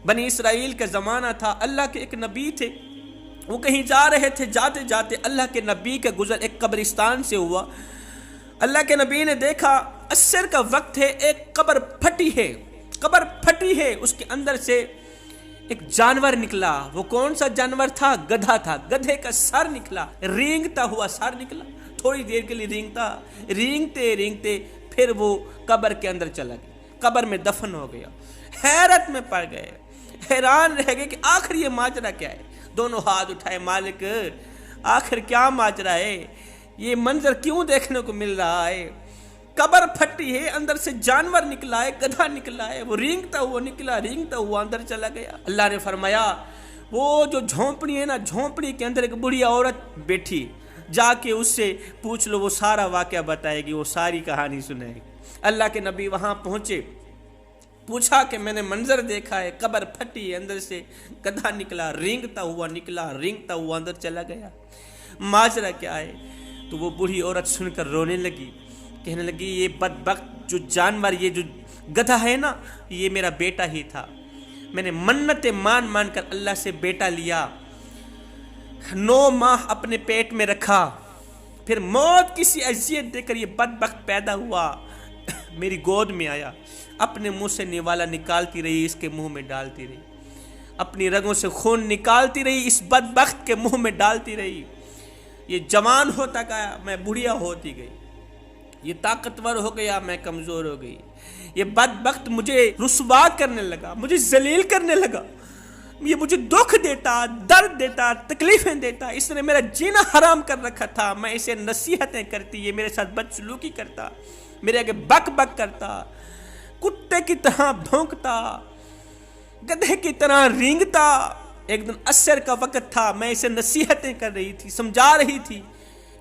بنی اسرائیل کا زمانہ تھا، اللہ کے ایک نبی تھے، وہ کہیں جا رہے تھے، جاتے جاتے اللہ کے نبی کا گزر ایک قبرستان سے ہوا۔ اللہ کے نبی نے دیکھا عصر کا وقت ہے، ایک قبر پھٹی ہے، اس کے اندر سے ایک جانور نکلا۔ وہ کون سا جانور تھا؟ گدھا تھا۔ گدھے کا سر نکلا، رینگتا ہوا سر نکلا، تھوڑی دیر کے لیے رینگتے پھر وہ قبر کے اندر چلا گیا، قبر میں دفن ہو گیا۔ حیرت میں پڑ گئے، حیران رہ گئے کہ آخر یہ ماجرا کیا ہے۔ دونوں ہاتھ اٹھائے، مالک آخر کیا ماجرا ہے، یہ منظر کیوں دیکھنے کو مل رہا ہے؟ قبر پھٹی ہے، اندر سے جانور نکلا ہے، گدھا نکلا ہے، وہ رینگتا ہوا اندر چلا گیا۔ اللہ نے فرمایا وہ جو جھونپڑی ہے نا، جھونپڑی کے اندر ایک بڑھی عورت بیٹھی، جا کے اس سے پوچھ لو، وہ سارا واقعہ بتائے گی، وہ ساری کہانی سنائے گی۔ اللہ کے نبی وہاں پہنچے، پوچھا کہ میں نے منظر دیکھا ہے، قبر پھٹی ہے، اندر سے گدھا نکلا، رینگتا ہوا اندر چلا گیا، ماجرا کیا ہے؟ تو وہ بوڑھی عورت سن کر رونے لگی، کہنے لگی یہ بدبخت جو جانور، یہ جو گدھا ہے نا، یہ میرا بیٹا ہی تھا، میں نے منتیں مان کر اللہ سے بیٹا لیا، 9 ماہ اپنے پیٹ میں رکھا، پھر موت کسی اذیت دے کر یہ بدبخت پیدا ہوا، میری گود میں آیا، اپنے منہ سے نوالا نکالتی رہی، اس کے منہ میں ڈالتی رہی، اپنی رگوں سے خون نکالتی رہی، اس بدبخت کے منہ میں ڈالتی رہی۔ یہ جوان ہوتا گیا، میں بڑھیا ہوتی گئی، یہ طاقتور ہو گیا، میں کمزور ہو گئی، یہ بدبخت مجھے رسوا کرنے لگا، مجھے ذلیل کرنے لگا، یہ مجھے دکھ دیتا، درد دیتا، تکلیفیں دیتا، اس نے میرا جینا حرام کر رکھا تھا، میں اسے نصیحتیں کرتی، یہ میرے ساتھ بدسلوکی کرتا، میرے آگے بک کرتا، کتے کی طرح بھونکتا، گدھے کی طرح رینگتا۔ ایک دن عصر کا وقت تھا، میں اسے نصیحتیں کر رہی تھی، سمجھا رہی تھی،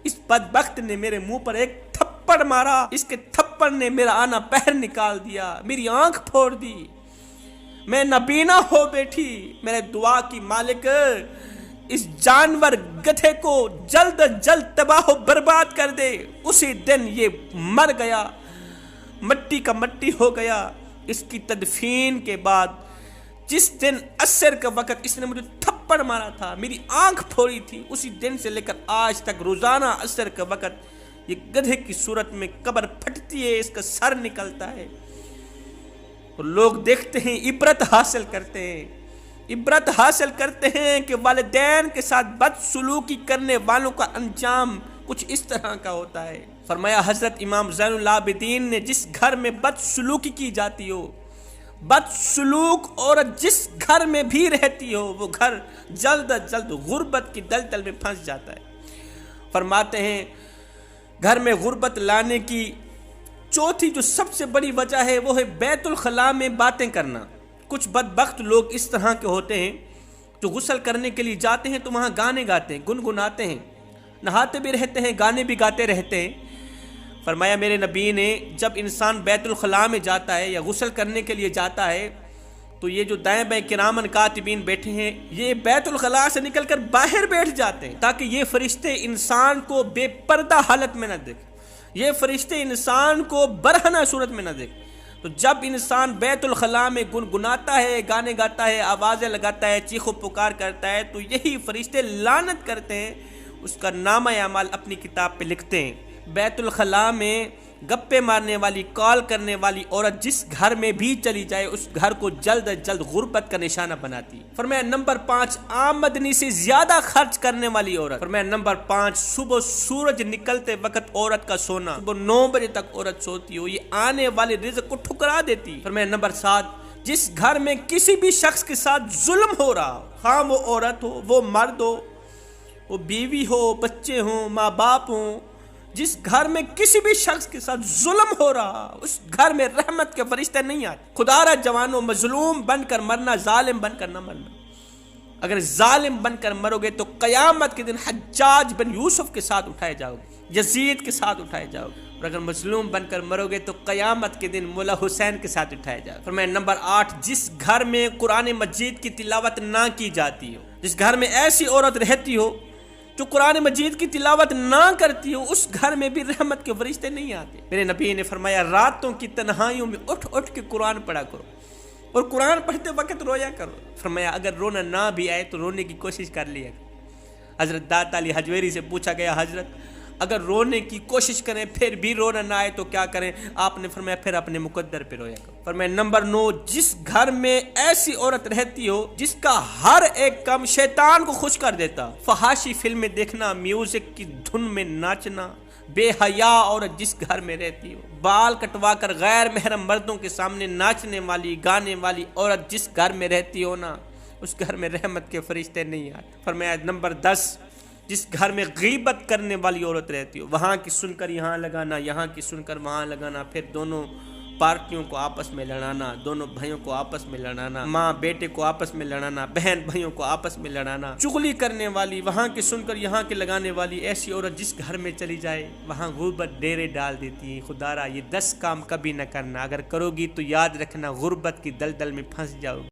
اس بدبخت نے میرے منہ پر ایک تھپڑ مارا، اس کے تھپڑ نے میرا آنا پہر نکال دیا، میری آنکھ پھوڑ دی، میں نابینا ہو بیٹھی۔ میں نے دعا کی، مالک اس جانور گدھے کو جلد از جلد تباہ و برباد کر دے۔ اسی دن یہ مر گیا، مٹی کا مٹی ہو گیا۔ اس کی تدفین کے بعد جس دن عصر کا وقت اس نے مجھے تھپڑ مارا تھا، میری آنکھ پھوڑی تھی، اسی دن سے لے کر آج تک روزانہ عصر کا وقت یہ گدھے کی صورت میں قبر پھٹتی ہے، اس کا سر نکلتا ہے، اور لوگ دیکھتے ہیں، عبرت حاصل کرتے ہیں کہ والدین کے ساتھ بدسلوکی کرنے والوں کا انجام کچھ اس طرح کا ہوتا ہے۔ فرمایا حضرت امام زین العابدین نے، جس گھر میں بدسلوکی کی جاتی ہو، بدسلوک عورت جس گھر میں بھی رہتی ہو، وہ گھر جلد از جلد غربت کی دلدل میں پھنس جاتا ہے۔ فرماتے ہیں گھر میں غربت لانے کی چوتھی جو سب سے بڑی وجہ ہے، وہ ہے بیت الخلاء میں باتیں کرنا۔ کچھ بدبخت لوگ اس طرح کے ہوتے ہیں جو غسل کرنے کے لیے جاتے ہیں تو وہاں گانے گاتے ہیں، گنگناتے ہیں، نہاتے بھی رہتے ہیں، گانے بھی گاتے رہتے ہیں۔ فرمایا میرے نبی نے، جب انسان بیت الخلاء میں جاتا ہے یا غسل کرنے کے لیے جاتا ہے تو یہ جو دائیں بائیں کرامن کاتبین بیٹھے ہیں، یہ بیت الخلاء سے نکل کر باہر بیٹھ جاتے ہیں تاکہ یہ فرشتے انسان کو بے پردہ حالت میں نہ دیکھیں، یہ فرشتے انسان کو برہنہ صورت میں نہ دیکھیں۔ تو جب انسان بیت الخلاء میں گنگناتا ہے، گانے گاتا ہے، آوازیں لگاتا ہے، چیخ و پکار کرتا ہے، تو یہی فرشتے لعنت کرتے ہیں، اس کا نامہ اعمال اپنی کتاب پہ لکھتے ہیں۔ بیت الخلاء میں گپے مارنے والی، کال کرنے والی عورت جس گھر میں بھی چلی جائے، اس گھر کو جلد از جلد غربت کا نشانہ بناتی ہے۔ فرمایا نمبر 5، آمدنی سے زیادہ خرچ کرنے والی عورت۔ فرمایا نمبر 5، صبح سورج نکلتے وقت عورت کا سونا، صبح 9 بجے تک عورت سوتی ہو، یہ آنے والے رزق کو ٹھکرا دیتی۔ فرمایا نمبر 7، جس گھر میں کسی بھی شخص کے ساتھ ظلم ہو رہا ہو، خواہ وہ عورت ہو، وہ مرد ہو، وہ بیوی ہو، بچے ہوں، ماں باپ ہوں، جس گھر میں کسی بھی شخص کے ساتھ ظلم ہو رہا، اس گھر میں رحمت کے فرشتے نہیں آتے۔ خدا را جوانوں، مظلوم بن کر مرنا، ظالم بن کر نہ مرنا۔ اگر ظالم بن کر مرو گے تو قیامت کے دن حجاج بن یوسف کے ساتھ اٹھائے جاؤ گے، یزید کے ساتھ اٹھائے جاؤ گے، اور اگر مظلوم بن کر مرو گے تو قیامت کے دن مولا حسین کے ساتھ اٹھائے جاؤ گے۔ فرمایا نمبر 8، جس گھر میں قرآن مجید کی تلاوت نہ کی جاتی ہو، جس گھر میں ایسی عورت رہتی ہو جو قرآن مجید کی تلاوت نہ کرتی ہو، اس گھر میں بھی رحمت کے فرشتے نہیں آتے۔ میرے نبی نے فرمایا راتوں کی تنہائیوں میں اٹھ اٹھ کے قرآن پڑھا کرو، اور قرآن پڑھتے وقت رویا کرو. فرمایا اگر رونا نہ بھی آئے تو رونے کی کوشش کر لیا کرو. حضرت داتا علی حجویری سے پوچھا گیا حضرت اگر رونے کی کوشش کریں پھر بھی رونا نہ آئے تو کیا کریں؟ آپ نے فرمایا پھر اپنے مقدر پہ رویا کرو. فرمایا نمبر 9، جس گھر میں ایسی عورت رہتی ہو جس کا ہر ایک کام شیطان کو خوش کر دیتا، فحاشی فلمیں دیکھنا، میوزک کی دھن میں ناچنا، بے حیا عورت جس گھر میں رہتی ہو، بال کٹوا کر غیر محرم مردوں کے سامنے ناچنے والی گانے والی عورت جس گھر میں رہتی ہو نا، اس گھر میں رحمت کے فرشتے نہیں آتے. فرمایا نمبر 10، جس گھر میں غیبت کرنے والی عورت رہتی ہو، وہاں کی سن کر یہاں لگانا، یہاں کی سن کر وہاں لگانا، پھر دونوں پارٹیوں کو آپس میں لڑانا، دونوں بھائیوں کو آپس میں لڑانا، ماں بیٹے کو آپس میں لڑانا، بہن بھائیوں کو آپس میں لڑانا، چغلی کرنے والی، وہاں کی سن کر یہاں کے لگانے والی ایسی عورت جس گھر میں چلی جائے وہاں غربت ڈیرے ڈال دیتی ہے. خدا را یہ 10 کام کبھی نہ کرنا، اگر کرو گی تو یاد رکھنا غربت کی دلدل میں پھنس جاؤ گی.